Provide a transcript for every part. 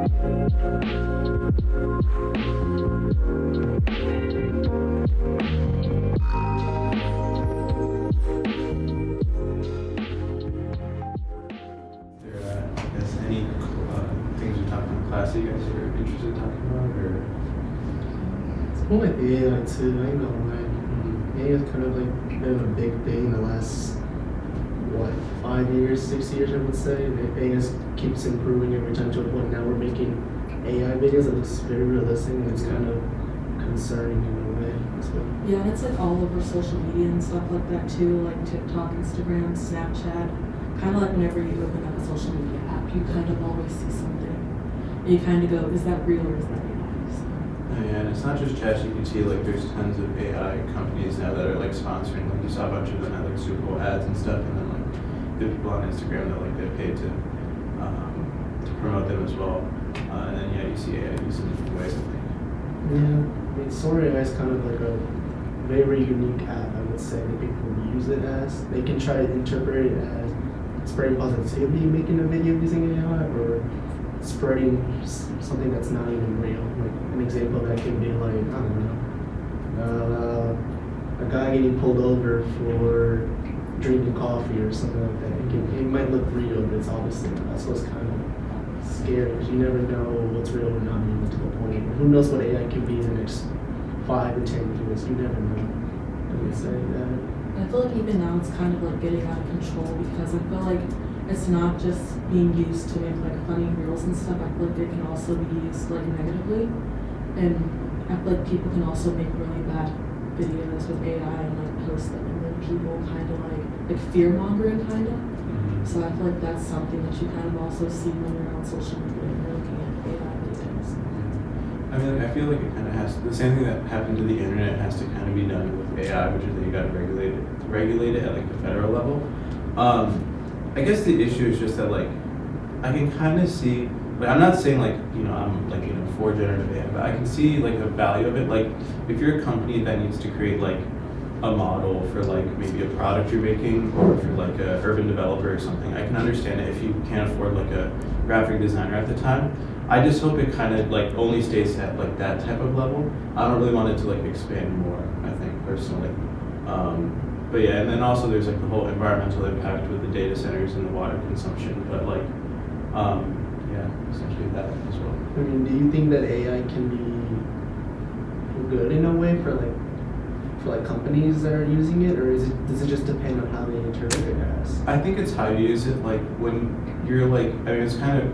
Any things we talked in class that you guys are interested in talking about, or? It's more like AI too, I ain't gonna lie. AI has kind of like been a big thing the last, 5 years, 6 years I would say. And AI keeps improving every time to a point now we're making AI videos that looks very realistic and it's kind of concerning in a way. So, Yeah, and it's like all over social media and stuff like that too, like TikTok, Instagram, Snapchat. Kind of like whenever you open up a social media app, you kind of always see something. And you kind of go, is that real or is that AI? So. Yeah, and it's not just ChatGPT, like there's tons of AI companies now that are like sponsoring, like you saw a bunch of them at like Super Bowl ads and stuff, and then like the people on Instagram that like get paid to promote them as well. And then yeah, you see AI used in different ways, I think. yeah, I mean, Story AI is kind of like a very unique app, I would say, that people use it as. They can try to interpret it as spreading positivity, making a video using AI, or spreading something that's not even real. Like an example of that can be like, I don't know, a guy getting pulled over for drinking coffee or something like that. It might look real, but it's obviously not. That's what's kind of scary, because you never know what's real or not real to the point. Who knows what AI can be in the next 5 to 10 years? You never know. I would say that. I feel like even now it's kind of like getting out of control because I feel like it's not just being used to make like funny reels and stuff. I feel like it can also be used like negatively, and I feel like people can also make really bad videos with AI and like post them, and then people kind of like fear mongering kind of. So I feel like that's something that you kind of also see when you're on social media and you're looking at AI videos. I mean, like, I feel like it kind of has the same thing that happened to the internet has to kind of be done with AI, which is that you got to regulate it at like the federal level. I guess the issue is just that like I can kind of see, like I'm not saying like I'm like for generative AI, but I can see like the value of it. Like if you're a company that needs to create like a model for like maybe a product you're making, or if you're like a urban developer or something, I can understand it if you can't afford like a graphic designer at the time. I just hope it kind of like only stays at like that type of level. I don't really want it to like expand more, I think, personally. But yeah, and then also there's like the whole environmental impact with the data centers and the water consumption, but like, yeah, essentially that as well. I mean, do you think that AI can be good in a way for like companies that are using it, or does it just depend on how they interpret it as? I think it's how you use it. Like when you're like, I mean, it's kind of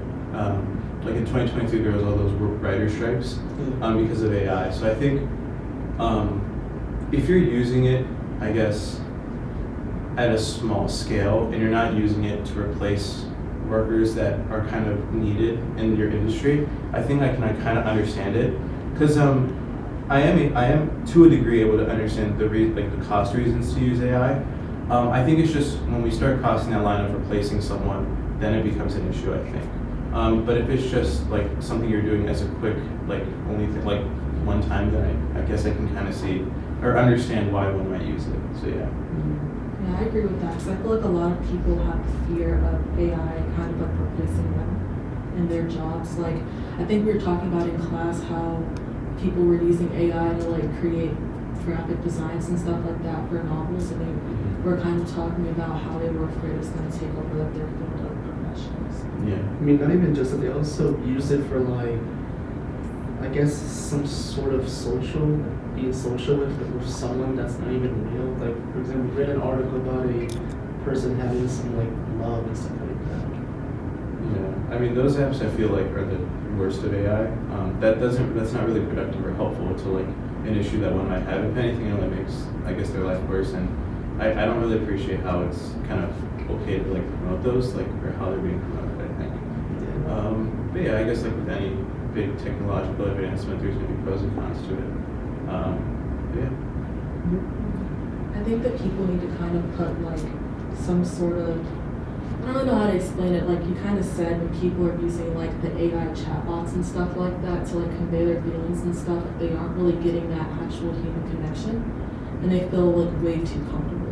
like in 2022 there was all those writer strikes because of AI. So I think if you're using it, I guess, at a small scale, and you're not using it to replace workers that are kind of needed in your industry, I think I can kind of understand it, because I am to a degree able to understand the cost reasons to use AI. I think it's just when we start crossing that line of replacing someone, then it becomes an issue, I think. But if it's just like something you're doing as a quick only thing, like one time, then I guess I can kind of see or understand why one might use it. So yeah. Yeah, I agree with that, because I feel like a lot of people have fear of AI kind of like replacing them in their jobs. Like, I think we were talking about in class how people were using AI to like create graphic designs and stuff like that for novels, and they were kind of talking about how they were afraid it's going to take over like their field of professionals. Yeah. I mean, not even just that, they also use it for like, I guess, some sort of being social with someone that's not even real. Like, for example, we read an article about a person having some like love and stuff like that. Yeah, I mean those apps I feel like are the worst of AI. That's not really productive or helpful to like an issue that one might have. If anything, it only makes, I guess, their life worse. And I don't really appreciate how it's kind of okay to like promote those, like, or how they're being promoted, I think. Yeah. But yeah, I guess like with any big technological advancement, there's going to be pros and cons to it. Yeah. I think that people need to kind of put like some sort of, I don't really know how to explain it, like you kind of said, when people are using like the AI chatbots and stuff like that to like convey their feelings and stuff, they aren't really getting that actual human connection, and they feel like way too comfortable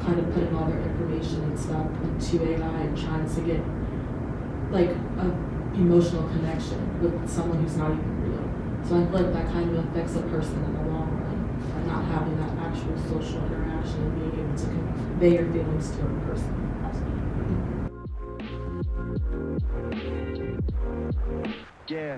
kind of putting all their information and stuff into AI and trying to get like a emotional connection with someone who's not even real. So I feel like that kind of affects a person in the long run by not having that actual social interaction and being able to convey your feelings to a person. Yeah.